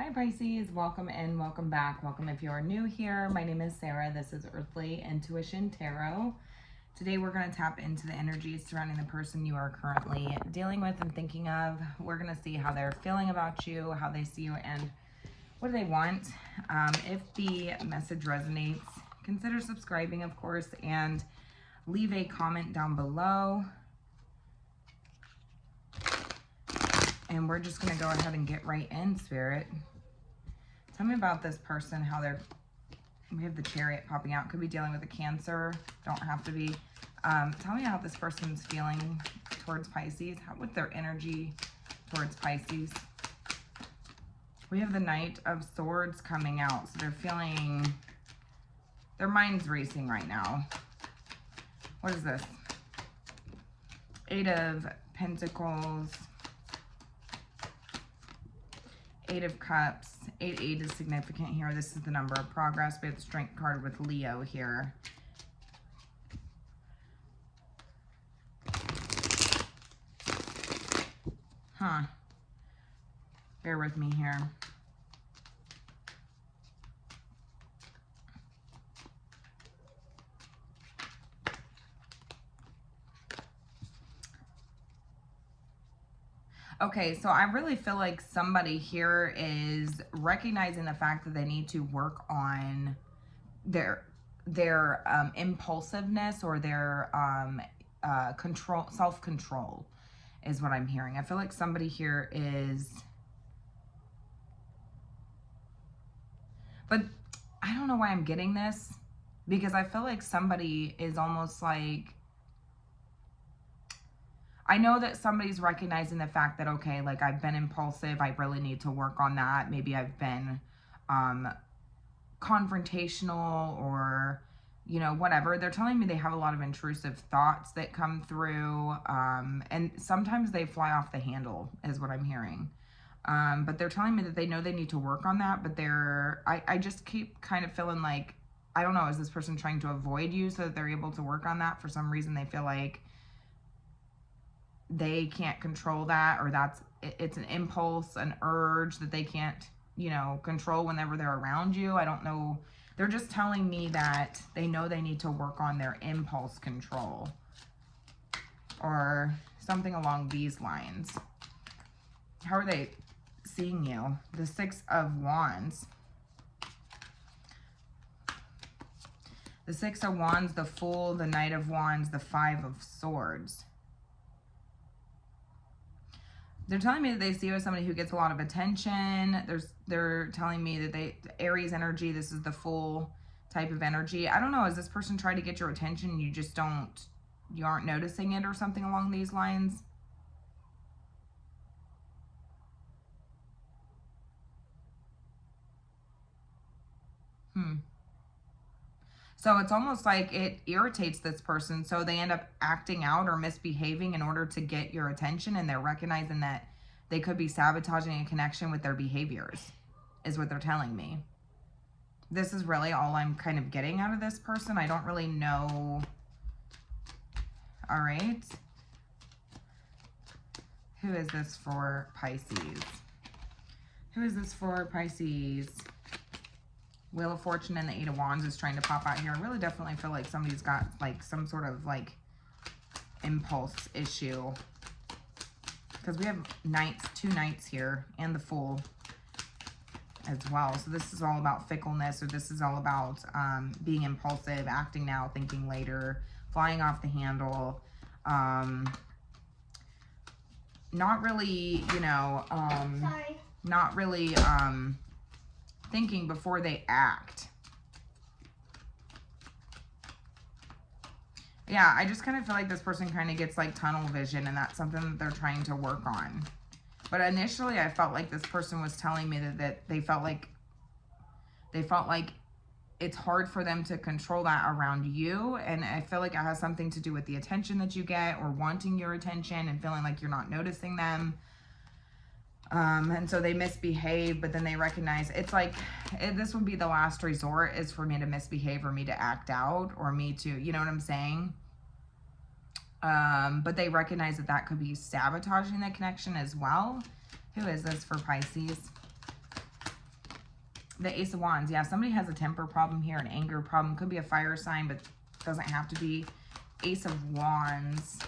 Hi Pisces, welcome and welcome back. Welcome if you are new here. My name is Sarah. This is Earthly Intuition Tarot. Today we're going to tap into the energies surrounding the person you are currently dealing with and thinking of. We're going to see how they're feeling about you, how they see you, and what do they want. If the message resonates, consider subscribing, of course, and leave a comment down below. And we're just going to go ahead and get right in, Spirit. Tell me about this person, how they're, we have the Chariot popping out. Could be dealing with a Cancer, don't have to be. Tell me how this person's feeling towards Pisces. What's their energy towards Pisces? We have the Knight of Swords coming out. So they're feeling, their mind's racing right now. What is this? Eight of Pentacles. Eight of Cups. 8 is significant here. This is the number of progress. We have the Strength card with Leo here. Bear with me here. Okay, so I really feel like somebody here is recognizing the fact that they need to work on their impulsiveness or their self-control is what I'm hearing. I feel like somebody here is, but I don't know why I'm getting this, because I feel like somebody is almost like, I know that somebody's recognizing the fact that, okay, like I've been impulsive. I really need to work on that. Maybe I've been confrontational or, you know, whatever. They're telling me they have a lot of intrusive thoughts that come through. And sometimes they fly off the handle is what I'm hearing. But they're telling me that they know they need to work on that. But I just keep kind of feeling like, I don't know, is this person trying to avoid you so that they're able to work on that? For some reason, they feel like they can't control that, or it's an impulse, an urge that they can't, you know, control whenever they're around you. I don't know. They're just telling me that they know they need to work on their impulse control or something along these lines. How are they seeing you? The Six of Wands. The Six of Wands, the Fool, the Knight of Wands, the Five of Swords. They're telling me that they see you as somebody who gets a lot of attention. They're telling me that Aries energy, this is the Fool type of energy. I don't know, is this person trying to get your attention and you aren't noticing it or something along these lines? So it's almost like it irritates this person, so they end up acting out or misbehaving in order to get your attention, and they're recognizing that they could be sabotaging a connection with their behaviors, is what they're telling me. This is really all I'm kind of getting out of this person. I don't really know. All right. Who is this for Pisces? Who is this for Pisces? Wheel of Fortune and the Eight of Wands is trying to pop out here. I really definitely feel like somebody's got like some sort of like impulse issue, because we have two knights here and the Fool as well. So this is all about fickleness, or this is all about being impulsive, acting now, thinking later, flying off the handle, not really, you know, not really thinking before they act. Yeah, I just kind of feel like this person kind of gets like tunnel vision, and that's something that they're trying to work on. But initially I felt like this person was telling me that they felt like it's hard for them to control that around you. And I feel like it has something to do with the attention that you get, or wanting your attention and feeling like you're not noticing them. And so they misbehave, but then they recognize it's like, this would be the last resort, is for me to misbehave or me to act out or me to, you know what I'm saying? But they recognize that that could be sabotaging the connection as well. Who is this for Pisces? The Ace of Wands. Yeah, somebody has a temper problem here, an anger problem. Could be a fire sign, but doesn't have to be. Ace of Wands.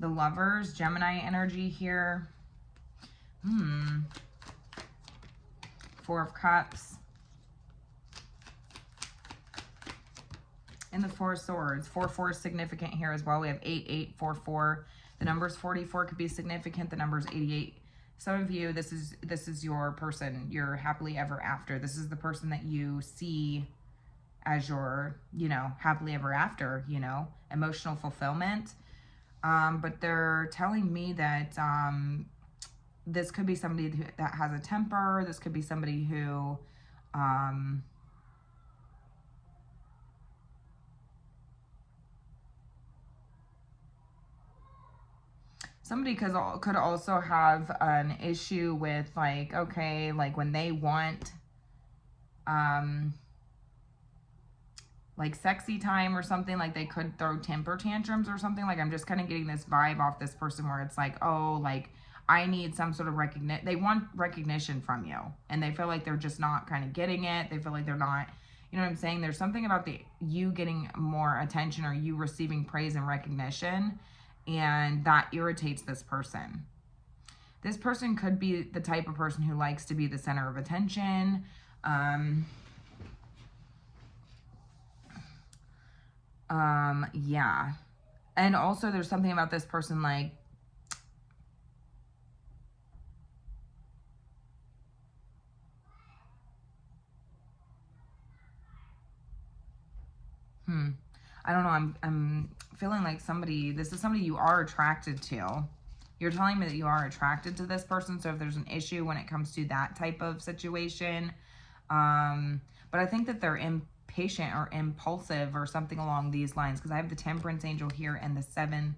The Lovers, Gemini energy here. Four of Cups. And the Four of Swords. 4-4 is significant here as well. We have 8-8-4-4. The number's 44 could be significant. The number's 88. Some of you, this is your person, your happily ever after. This is the person that you see as your, you know, happily ever after, you know, emotional fulfillment. But they're telling me that this could be somebody that has a temper. This could be somebody who somebody could also have an issue with, like, okay, like when they want like sexy time or something, like they could throw temper tantrums or something. Like, I'm just kind of getting this vibe off this person where it's like, oh, like I need some sort of recognition. They want recognition from you, and they feel like they're just not kind of getting it. They feel like they're not, you know what I'm saying? There's something about you getting more attention, or you receiving praise and recognition, and that irritates this person. This person could be the type of person who likes to be the center of attention. Yeah. And also there's something about this person, like, I don't know. I'm feeling like this is somebody you are attracted to. You're telling me that you are attracted to this person. So if there's an issue when it comes to that type of situation, but I think that they're impatient or impulsive or something along these lines, because I have the Temperance angel here and the Seven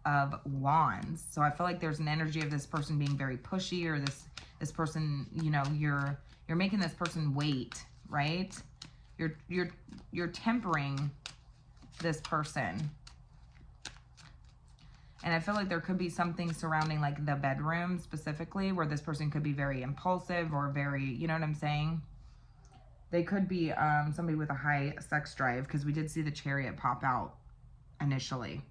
of Wands. So I feel like there's an energy of this person being very pushy, or this person, you know, you're making this person wait, right? You're tempering this person. And I feel like there could be something surrounding, like, the bedroom specifically, where this person could be very impulsive or very, you know what I'm saying? They could be somebody with a high sex drive, because we did see the Chariot pop out initially.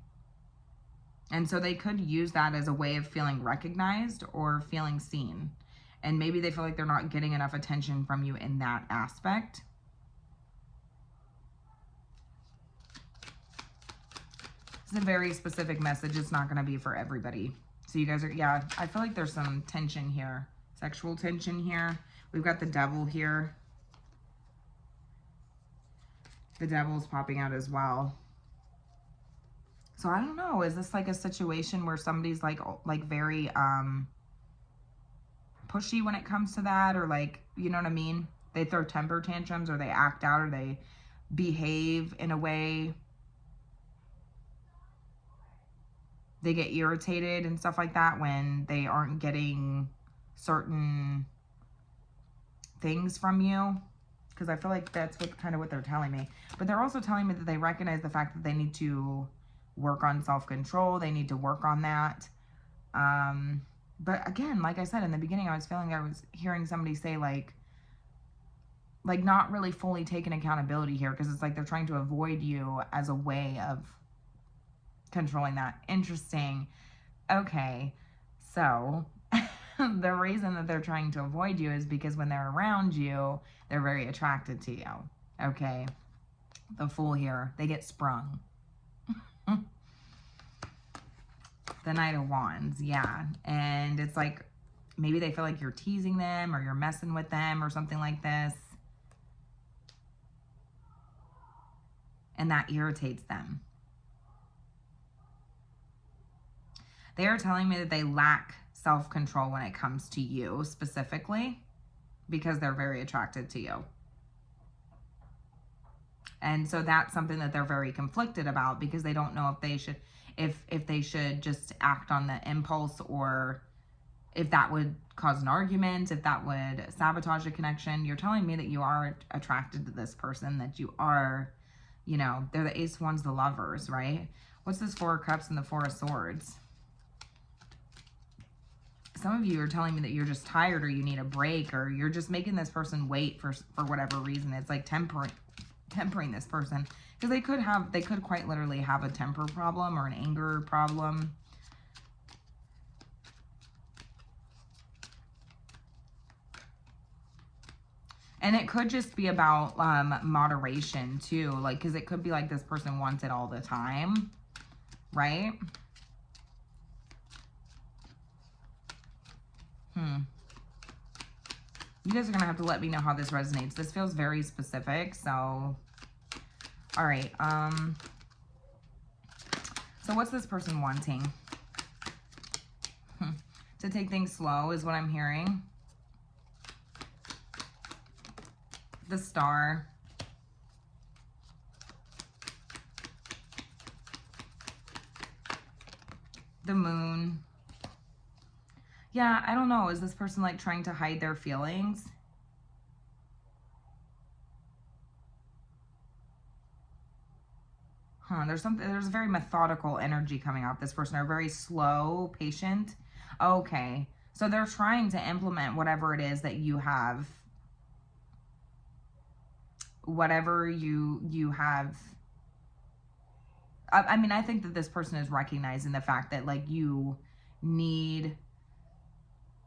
And so they could use that as a way of feeling recognized or feeling seen. And maybe they feel like they're not getting enough attention from you in that aspect. It's a very specific message. It's not going to be for everybody. So you guys are, yeah, I feel like there's some tension here. Sexual tension here. We've got the Devil here. The Devil's popping out as well. So I don't know. Is this like a situation where somebody's like very pushy when it comes to that? Or, like, you know what I mean? They throw temper tantrums, or they act out, or they behave in a way. They get irritated and stuff like that when they aren't getting certain things from you. Because I feel like that's kind of what they're telling me. But they're also telling me that they recognize the fact that they need to work on self-control. They need to work on that. But again, like I said in the beginning, I was hearing somebody say, like not really fully taking accountability here. Because it's like they're trying to avoid you as a way of controlling that. Interesting. Okay, so the reason that they're trying to avoid you is because when they're around you, they're very attracted to you. Okay, the Fool here, they get sprung. The Knight of Wands, yeah. And it's like maybe they feel like you're teasing them, or you're messing with them, or something like this, and that irritates them. They are telling me that they lack self-control when it comes to you specifically, because they're very attracted to you. And so that's something that they're very conflicted about, because they don't know if they should, if they should just act on the impulse, or if that would cause an argument, if that would sabotage a connection. You're telling me that you are attracted to this person, that you are, you know, they're the Ace of Wands, the Lovers, right? What's this Four of Cups and the Four of Swords? some of you are telling me that you're just tired, or you need a break, or you're just making this person wait for whatever reason. It's like tempering this person, because they could quite literally have a temper problem or an anger problem. And it could just be about moderation too, like, because it could be like this person wants it all the time, right? You guys are going to have to let me know how this resonates. This feels very specific, so... All right, so what's this person wanting? To take things slow is what I'm hearing. The Star. The Moon. Yeah, I don't know. Is this person like trying to hide their feelings? There's a very methodical energy coming out. This person are very slow, patient. Okay. So they're trying to implement whatever it is that you have. Whatever you have. I mean, I think that this person is recognizing the fact that like you need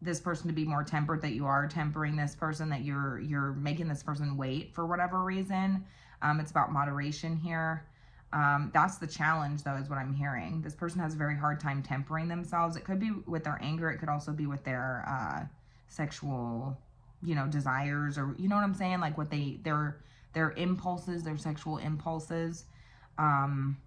this person to be more tempered, that you are tempering this person, that you're making this person wait for whatever reason. It's about moderation here. That's the challenge, though, is what I'm hearing. This person has a very hard time tempering themselves. It could be with their anger. It could also be with their sexual, desires, or you know what I'm saying? Like what their impulses, their sexual impulses. And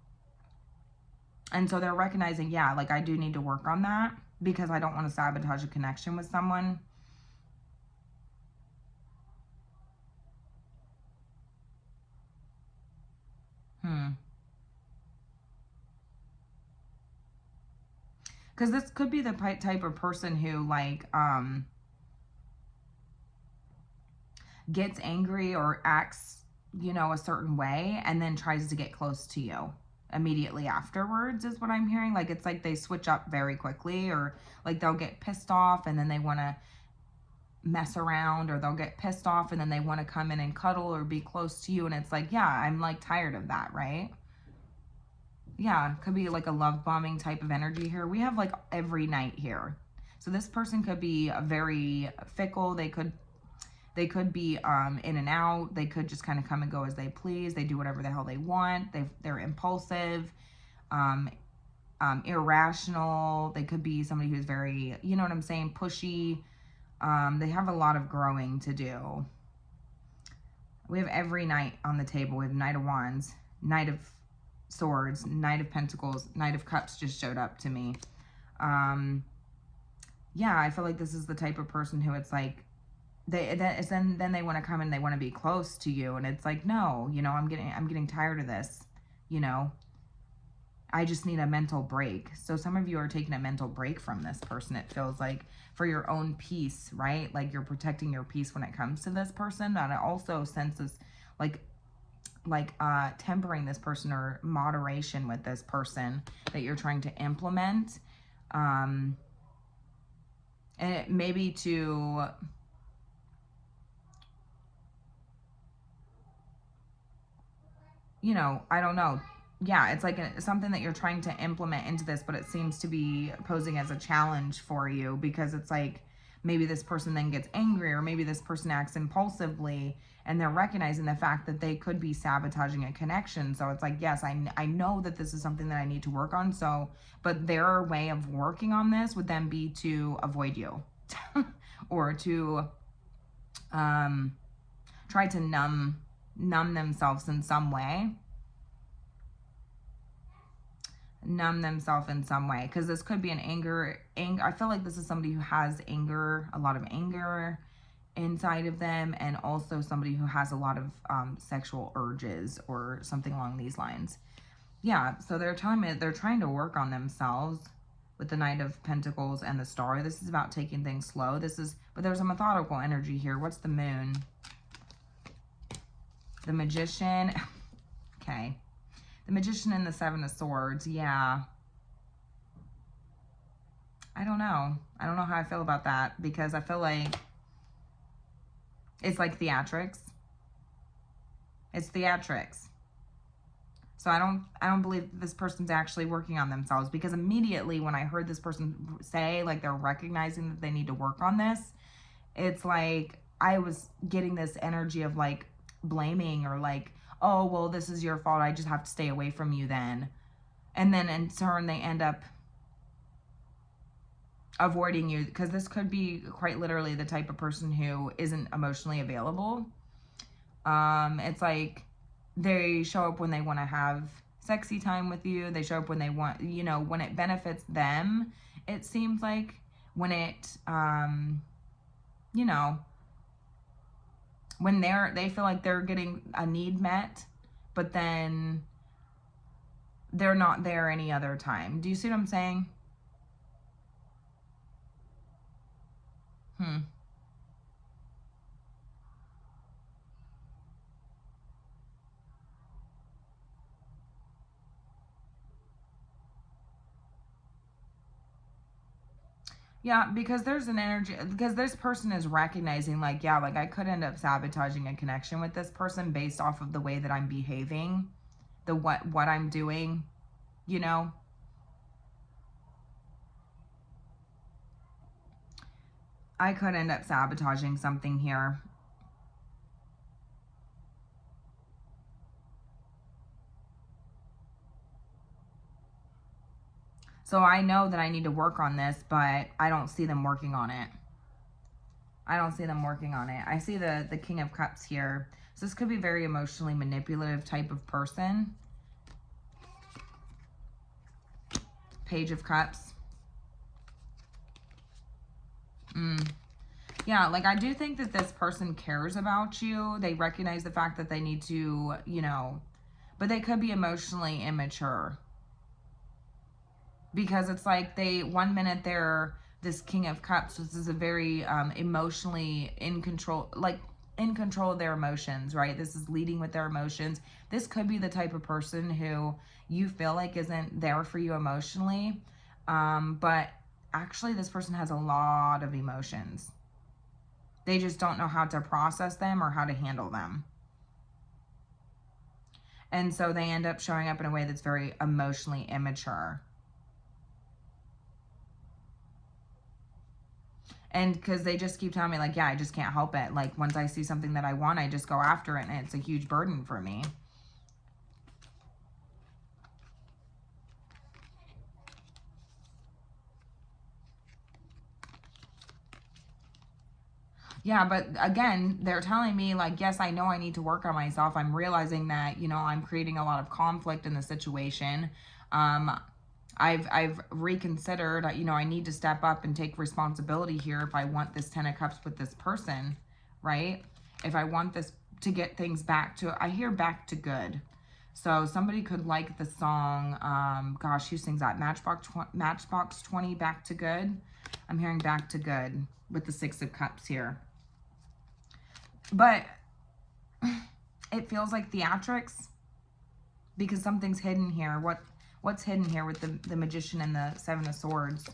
so they're recognizing, yeah, like I do need to work on that, because I don't want to sabotage a connection with someone. Because this could be the type of person who, like, gets angry or acts, a certain way, and then tries to get close to you immediately afterwards, is what I'm hearing. Like, it's like they switch up very quickly, or like they'll get pissed off and then they want to mess around, or they'll get pissed off and then they want to come in and cuddle or be close to you. And it's like, yeah, I'm like tired of that, right? Yeah, could be like a love bombing type of energy here. We have like every night here. So this person could be very fickle. They could be in and out. They could just kind of come and go as they please. They do whatever the hell they want. They're impulsive, irrational. They could be somebody who's very, you know what I'm saying, pushy. They have a lot of growing to do. We have every knight on the table. We have Knight of Wands, Knight of Swords, Knight of Pentacles, Knight of Cups just showed up to me. Yeah, I feel like this is the type of person who it's like, then they want to come and they want to be close to you, and it's like, no, I'm getting tired of this, I just need a mental break. So some of you are taking a mental break from this person, it feels like, for your own peace, right? Like you're protecting your peace when it comes to this person. And it also senses like tempering this person, or moderation with this person that you're trying to implement. And it maybe to... I don't know. Yeah, it's like something that you're trying to implement into this, but it seems to be posing as a challenge for you, because it's like maybe this person then gets angry, or maybe this person acts impulsively, and they're recognizing the fact that they could be sabotaging a connection. So it's like, yes, I know that this is something that I need to work on. So, but their way of working on this would then be to avoid you or to try to numb themselves in some way. Numb themselves in some way, because this could be an anger. I feel like this is somebody who has anger, a lot of anger inside of them, and also somebody who has a lot of sexual urges or something along these lines. Yeah, so they're telling me they're trying to work on themselves with the Knight of Pentacles and the Star. This is about taking things slow. But there's a methodical energy here. What's the Moon? The Magician. Okay. The Magician and the Seven of Swords. Yeah. I don't know. I don't know how I feel about that, because I feel like it's like theatrics. It's theatrics. So I don't believe this person's actually working on themselves, because immediately when I heard this person say like they're recognizing that they need to work on this, it's like I was getting this energy of like blaming, or like, oh, well, this is your fault, I just have to stay away from you then. And then in turn they end up avoiding you, because this could be quite literally the type of person who isn't emotionally available. It's like they show up when they want to have sexy time with you. They show up when they want, you know, when it benefits them. It seems like when it, you know, when they feel like they're getting a need met, but then they're not there any other time. Do you see what I'm saying? Yeah, because there's an energy, because this person is recognizing like, yeah, like I could end up sabotaging a connection with this person based off of the way that I'm behaving, what I'm doing, you know? I could end up sabotaging something here. So I know that I need to work on this, but I don't see them working on it. I don't see them working on it. I see the King of Cups here. So this could be a very emotionally manipulative type of person. Page of Cups. Yeah, like I do think that this person cares about you. They recognize the fact that they need to, you know, but they could be emotionally immature. Because it's like they, one minute they're this King of Cups, which is a very emotionally in control, like in control of their emotions, right? This is leading with their emotions. This could be the type of person who you feel like isn't there for you emotionally. But actually this person has a lot of emotions. They just don't know how to process them or how to handle them. And so they end up showing up in a way that's very emotionally immature. And because they just keep telling me like, yeah, I just can't help it. Like once I see something that I want, I just go after it, and it's a huge burden for me. Yeah, but again, they're telling me like, yes, I know I need to work on myself. I'm realizing that, you know, I'm creating a lot of conflict in the situation. I've reconsidered, you know, I need to step up and take responsibility here if I want this 10 of Cups with this person, right? If I want this to get things back to, I hear back to good. So somebody could like the song, gosh, who sings that? Matchbox 20, Back to Good. I'm hearing Back to Good with the 6 of Cups here. But it feels like theatrics, because something's hidden here. What's hidden here with the Magician and the 7 of Swords?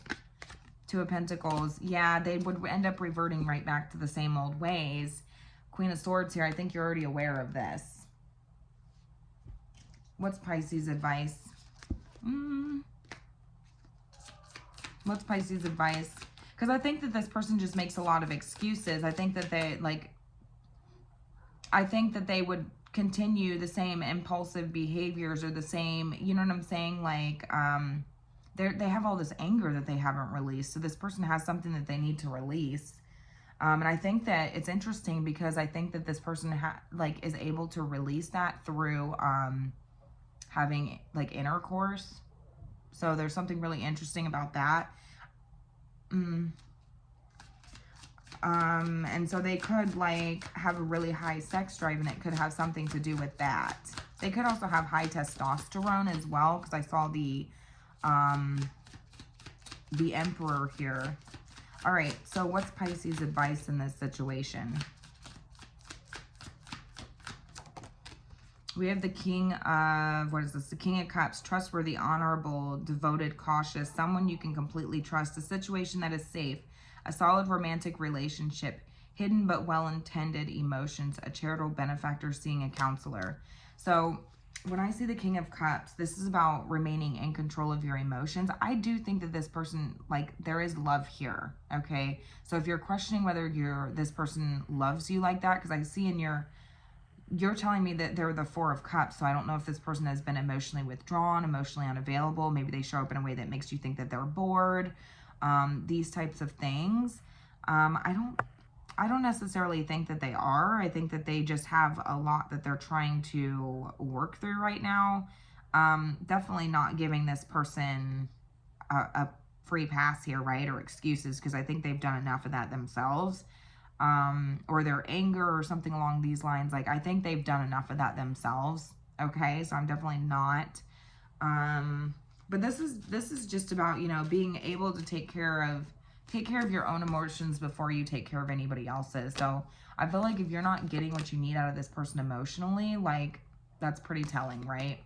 2 of Pentacles. Yeah, they would end up reverting right back to the same old ways. Queen of Swords here. I think you're already aware of this. What's Pisces advice? What's Pisces advice? Because I think that this person just makes a lot of excuses. I think that they, like, I think that they would continue the same impulsive behaviors, or the same, you know what I'm saying? Like, they have all this anger that they haven't released. So this person has something that they need to release. And I think that it's interesting, because I think that this person is able to release that through having like intercourse. So there's something really interesting about that. And so they could like have a really high sex drive, and it could have something to do with that. They could also have high testosterone as well, because I saw the Emperor here. All right, so what's Pisces advice in this situation? We have the King of, what is this? The King of Cups, trustworthy, honorable, devoted, cautious, someone you can completely trust, a situation that is safe, a solid romantic relationship, hidden but well-intended emotions, a charitable benefactor, seeing a counselor. So when I see the King of Cups, this is about remaining in control of your emotions. I do think that this person, like, there is love here, okay? So if you're questioning whether this person loves you like that, because I see in you're telling me that they're the Four of Cups, so I don't know if this person has been emotionally withdrawn, emotionally unavailable. Maybe they show up in a way that makes you think that they're bored. These types of things. I don't necessarily think that they are. I think that they just have a lot that they're trying to work through right now. Definitely not giving this person a free pass here, right? Or excuses, because I think they've done enough of that themselves. Or their anger or something along these lines. Like, I think they've done enough of that themselves. Okay, so I'm definitely not. But this is just about, you know, being able to take care of your own emotions before you take care of anybody else's. So I feel like if you're not getting what you need out of this person emotionally, like, that's pretty telling, right?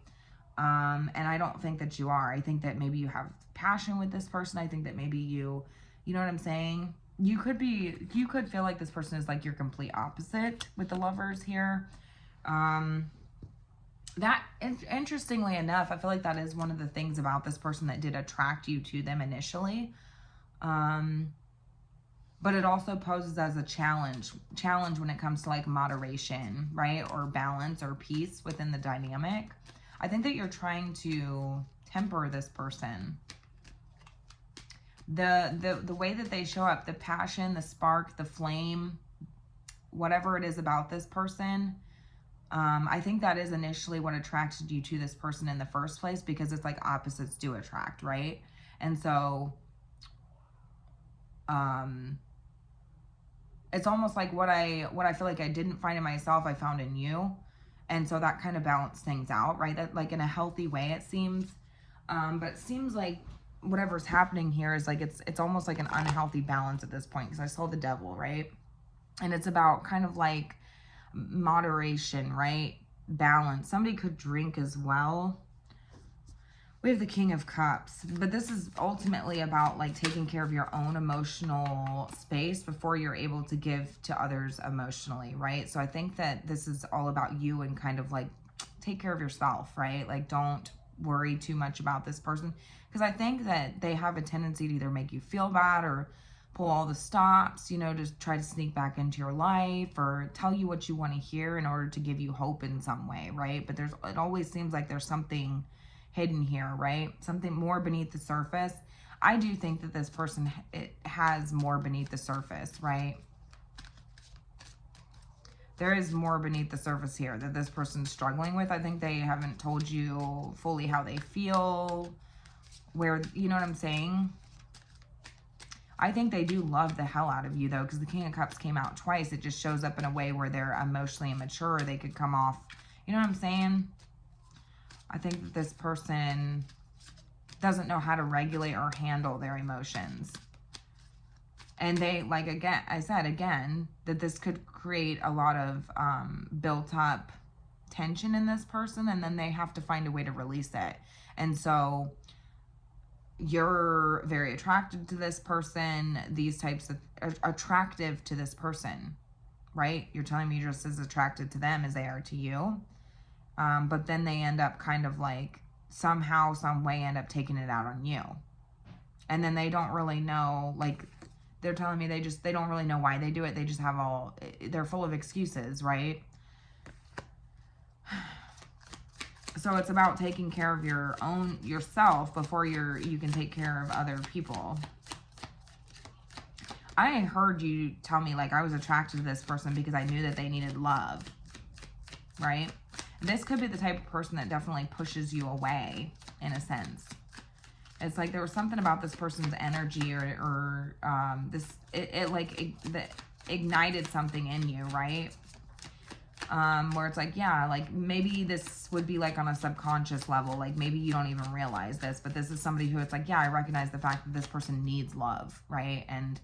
And I don't think that you are. I think that maybe you have passion with this person. I think that maybe you know what I'm saying? You could feel like this person is like your complete opposite with the Lovers here. That, interestingly enough, I feel like that is one of the things about this person that did attract you to them initially. But it also poses as a challenge when it comes to like moderation, right? Or balance or peace within the dynamic. I think that you're trying to temper this person. The way that they show up, the passion, the spark, the flame, whatever it is about this person, I think that is initially what attracted you to this person in the first place, because it's like opposites do attract, right? And so it's almost like what I feel like I didn't find in myself, I found in you. And so that kind of balanced things out, right? That, like, in a healthy way, it seems. But it seems like whatever's happening here is like it's almost like an unhealthy balance at this point, because I saw the Devil, right? And it's about kind of like moderation, right? Balance. Somebody could drink as well. We have the King of Cups, but this is ultimately about like taking care of your own emotional space before you're able to give to others emotionally, right? So I think that this is all about you and kind of like take care of yourself, right? Like, don't worry too much about this person, because I think that they have a tendency to either make you feel bad or pull all the stops, you know, to try to sneak back into your life or tell you what you want to hear in order to give you hope in some way, right? But it always seems like there's something hidden here, right? Something more beneath the surface. I do think that this person, it has more beneath the surface, right? There is more beneath the surface here that this person's struggling with. I think they haven't told you fully how they feel, where, you know what I'm saying? I think they do love the hell out of you, though, because the King of Cups came out twice. It just shows up in a way where they're emotionally immature. They could come off, you know what I'm saying? I think that this person doesn't know how to regulate or handle their emotions. And they, like, again, I said again, that this could create a lot of built up tension in this person, and then they have to find a way to release it. And so you're very attracted to this person, these types of, attractive to this person, right? You're telling me you're just as attracted to them as they are to you. But then they end up kind of like somehow, some way end up taking it out on you. And then they don't really know, like, they're telling me they don't really know why they do it. They just have they're full of excuses, right? So it's about taking care of yourself before you can take care of other people. I heard you tell me, like, I was attracted to this person because I knew that they needed love, right? This could be the type of person that definitely pushes you away, in a sense. It's like there was something about this person's energy or that ignited something in you, right? Where it's like, yeah, like maybe this would be like on a subconscious level, like maybe you don't even realize this, but this is somebody who it's like, yeah, I recognize the fact that this person needs love, right? And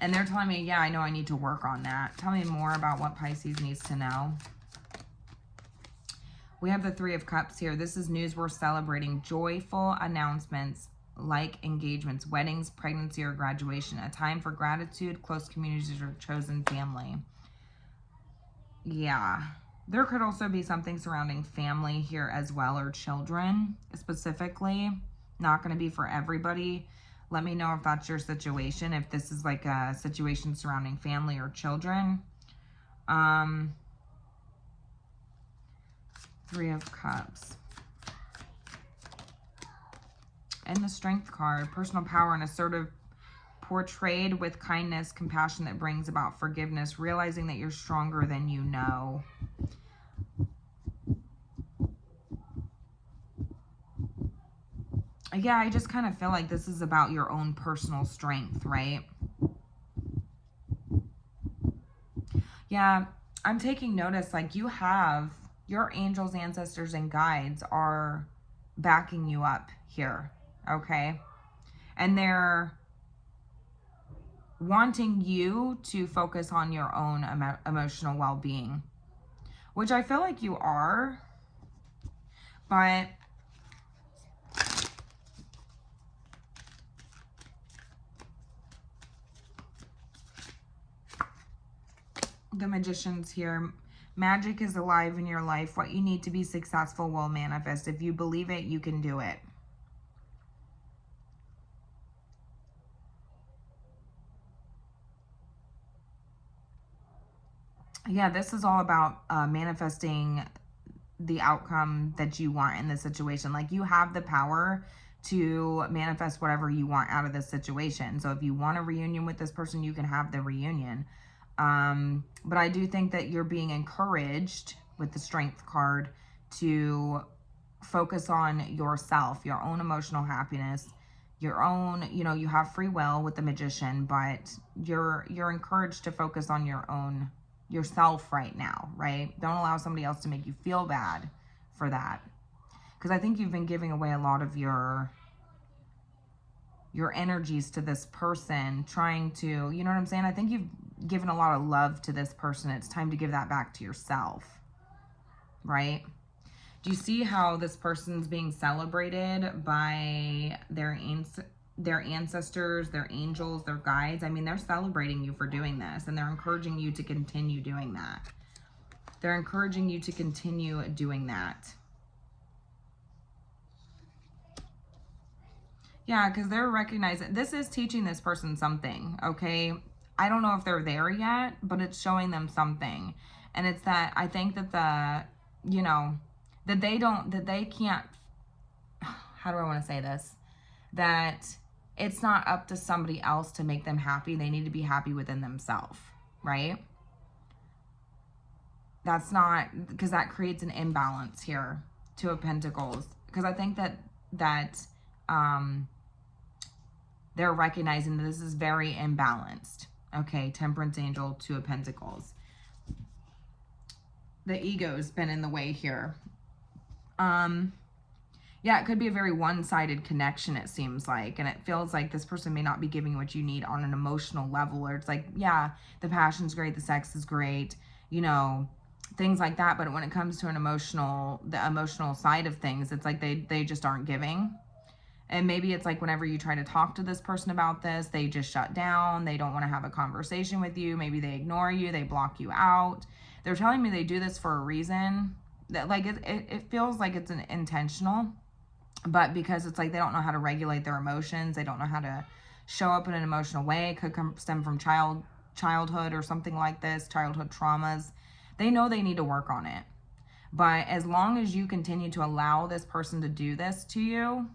And they're telling me, yeah, I know I need to work on that. Tell me more about what Pisces needs to know. We have the Three of Cups here. This is news worth celebrating. Joyful announcements like engagements, weddings, pregnancy, or graduation. A time for gratitude, close communities, or chosen family. Yeah. There could also be something surrounding family here as well, or children specifically. Not going to be for everybody. Let me know if that's your situation, if this is like a situation surrounding family or children. Three of Cups. And the Strength card. Personal power and assertive, portrayed with kindness, compassion that brings about forgiveness, realizing that you're stronger than you know. Yeah, I just kind of feel like this is about your own personal strength, right? Yeah, I'm taking notice, like you have your angels, ancestors, and guides are backing you up here, okay? And they're wanting you to focus on your own emotional well-being, which I feel like you are, but the Magician's here. Magic is alive in your life. What you need to be successful will manifest. If you believe it, you can do it. Yeah, this is all about manifesting the outcome that you want in this situation. Like you have the power to manifest whatever you want out of this situation. So if you want a reunion with this person, you can have the reunion. But I do think that you're being encouraged with the Strength card to focus on yourself, your own emotional happiness, your own, you know, you have free will with the Magician, but you're encouraged to focus on your own, yourself right now, right? Don't allow somebody else to make you feel bad for that. Because I think you've been giving away a lot of your energies to this person, trying to, you know what I'm saying? I think you've given a lot of love to this person. It's time to give that back to yourself, right? Do you see how this person's being celebrated by their ancestors, their angels, their guides? I mean, they're celebrating you for doing this, and they're encouraging you to continue doing that. They're encouraging you to continue doing that. Yeah, because they're recognizing, this is teaching this person something, okay? I don't know if they're there yet, but it's showing them something. And it's that, I think that you know, that they can't, how do I want to say this? That it's not up to somebody else to make them happy. They need to be happy within themselves, right? That's not, because that creates an imbalance here, Two of Pentacles. Because I think that they're recognizing that this is very imbalanced. Okay, Temperance Angel, Two of Pentacles. The ego's been in the way here. Yeah, it could be a very one-sided connection, it seems like. And it feels like this person may not be giving what you need on an emotional level. Or it's like, yeah, the passion's great, the sex is great, you know, things like that. But when it comes to the emotional side of things, it's like they just aren't giving. And maybe it's like whenever you try to talk to this person about this, they just shut down. They don't want to have a conversation with you. Maybe they ignore you. They block you out. They're telling me they do this for a reason. That like it feels like it's intentional, but because it's like they don't know how to regulate their emotions. They don't know how to show up in an emotional way. It could stem from childhood or something like this, childhood traumas. They know they need to work on it. But as long as you continue to allow this person to do this to you,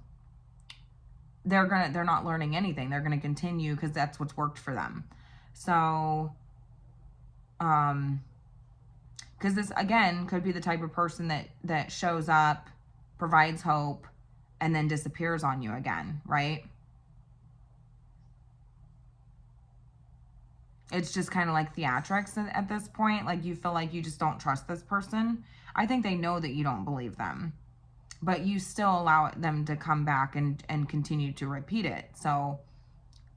they're not learning anything. They're gonna continue because that's what's worked for them. So, because this again could be the type of person that shows up, provides hope, and then disappears on you again, right? It's just kind of like theatrics at this point. Like you feel like you just don't trust this person. I think they know that you don't believe them, but you still allow them to come back and continue to repeat it. So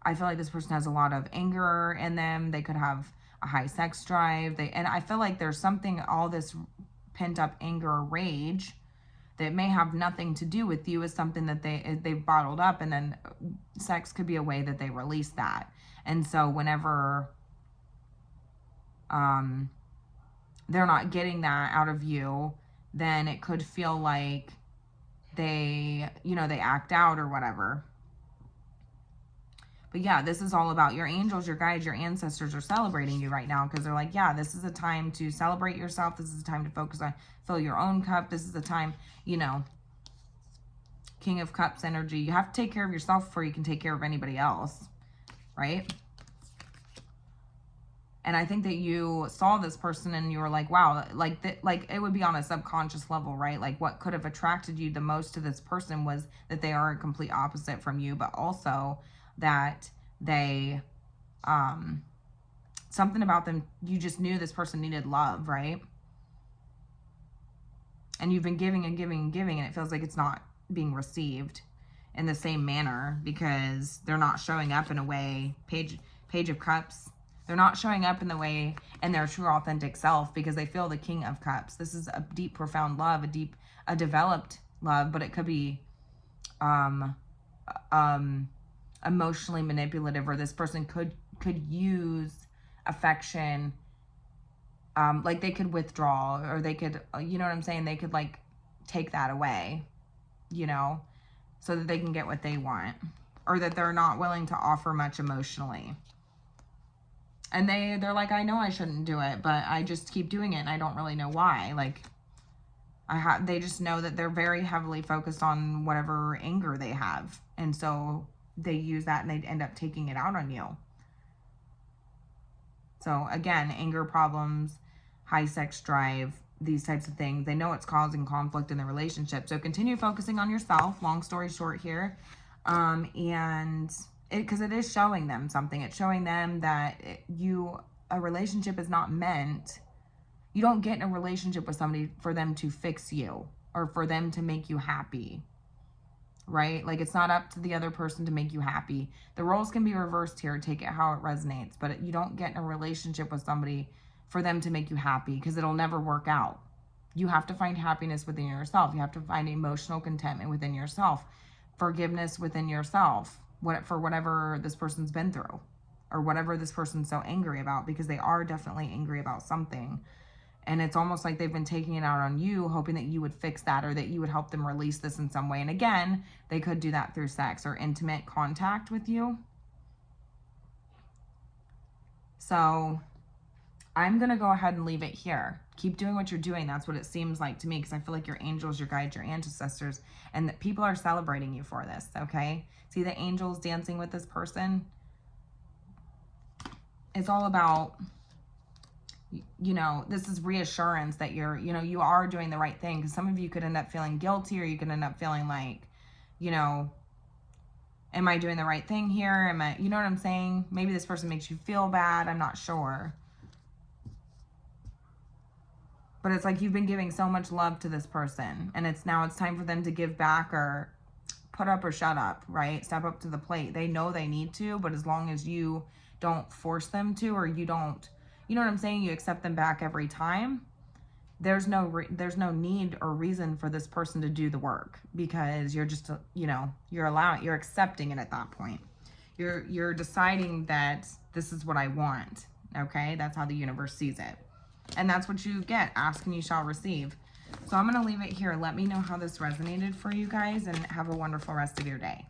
I feel like this person has a lot of anger in them. They could have a high sex drive. And I feel like there's something, all this pent up anger or rage that may have nothing to do with you, is something that they've bottled up, and then sex could be a way that they release that. And so whenever they're not getting that out of you, then it could feel like they, you know, they act out or whatever. But yeah, this is all about your angels, your guides, your ancestors are celebrating you right now, because they're like, yeah, this is a time to celebrate yourself. This is a time to focus on, fill your own cup. This is the time, you know, King of Cups energy. You have to take care of yourself before you can take care of anybody else, right? And I think that you saw this person and you were like, wow, like that, like it would be on a subconscious level, right? Like what could have attracted you the most to this person was that they are a complete opposite from you, but also that they, something about them, you just knew this person needed love, right? And you've been giving and giving and giving, and it feels like it's not being received in the same manner, because they're not showing up in a way, Page of Cups, they're not showing up in the way, in their true authentic self, because they feel the King of Cups. This is a deep, profound love, a developed love, but it could be, emotionally manipulative, or this person could use affection, like they could withdraw, or they could, you know what I'm saying, they could like take that away, you know, so that they can get what they want, or that they're not willing to offer much emotionally. And they're like, I know I shouldn't do it, but I just keep doing it and I don't really know why. Like they just know that they're very heavily focused on whatever anger they have, and so they use that and they end up taking it out on you. So again, anger problems, high sex drive, these types of things, they know it's causing conflict in the relationship. So continue focusing on yourself, long story short here. And because it is showing them something. It's showing them that a relationship is not meant, you don't get in a relationship with somebody for them to fix you or for them to make you happy. Right? Like it's not up to the other person to make you happy. The roles can be reversed here. Take it how it resonates. But you don't get in a relationship with somebody for them to make you happy, because it'll never work out. You have to find happiness within yourself. You have to find emotional contentment within yourself. Forgiveness within yourself. For whatever this person's been through. Or whatever this person's so angry about. Because they are definitely angry about something. And it's almost like they've been taking it out on you, hoping that you would fix that, or that you would help them release this in some way. And again, they could do that through sex or intimate contact with you. So I'm going to go ahead and leave it here. Keep doing what you're doing. That's what it seems like to me, because I feel like your angels, your guides, your ancestors, and that people are celebrating you for this, okay? See the angels dancing with this person? It's all about, you know, this is reassurance that you're, you know, you are doing the right thing. Because some of you could end up feeling guilty, or you could end up feeling like, you know, am I doing the right thing here? Am I, you know what I'm saying? Maybe this person makes you feel bad. I'm not sure. But it's like you've been giving so much love to this person, and it's time for them to give back, or put up or shut up, right? Step up to the plate. They know they need to, but as long as you don't force them to, or you don't, you know what I'm saying, you accept them back every time, there's no need or reason for this person to do the work, because you're just, you know, you're accepting it at that point. You're deciding that this is what I want, okay? That's how the universe sees it. And that's what you get. Ask and you shall receive. So I'm going to leave it here. Let me know how this resonated for you guys, and have a wonderful rest of your day.